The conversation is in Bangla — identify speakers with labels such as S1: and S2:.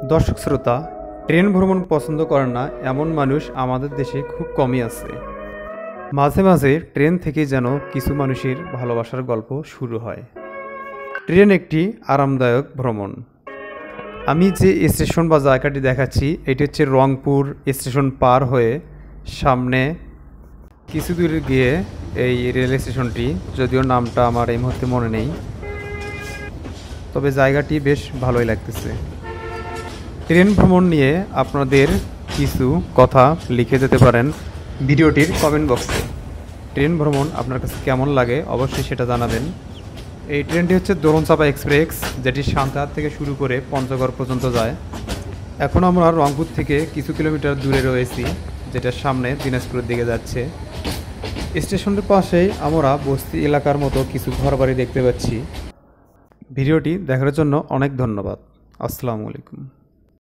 S1: দর্শক শ্রোতা, ট্রেন ভ্রমণ পছন্দ করেন না এমন মানুষ আমাদের দেশে খুব কমই আছে। মাঝে মাঝে ট্রেন থেকে যেন কিছু মানুষের ভালোবাসার গল্প শুরু হয়। ট্রেন একটি আরামদায়ক ভ্রমণ। আমি যে স্টেশন বা জায়গাটি দেখাচ্ছি এটি হচ্ছে রংপুর স্টেশন পার হয়ে সামনে কিছু দূরে গিয়ে এই রেল স্টেশনটি, যদিও নামটা আমার এই মুহূর্তে মনে নেই, তবে জায়গাটি বেশ ভালোই লাগতেছে। ট্রেন ভ্রমণ নিয়ে আপনাদের কিছু কথা লিখে যেতে পারেন ভিডিওটির কমেন্ট বক্সে। ট্রেন ভ্রমণ আপনার কাছে কেমন লাগে অবশ্যই সেটা জানাবেন। এই ট্রেনটি হচ্ছে দোলনচাঁপা এক্সপ্রেস, যেটি সান্তাহার থেকে শুরু করে পঞ্চগড় পর্যন্ত যায়। এখন আমরা রংপুর থেকে কিছু কিলোমিটার দূরে রয়েছি, যেটার সামনে দিনাজপুরের দিকে যাচ্ছে। স্টেশনের পাশেই আমরা বস্তি এলাকার মতো কিছু ঘরবাড়ি দেখতে পাচ্ছি। ভিডিওটি দেখার জন্য অনেক ধন্যবাদ। আসসালামু আলাইকুম।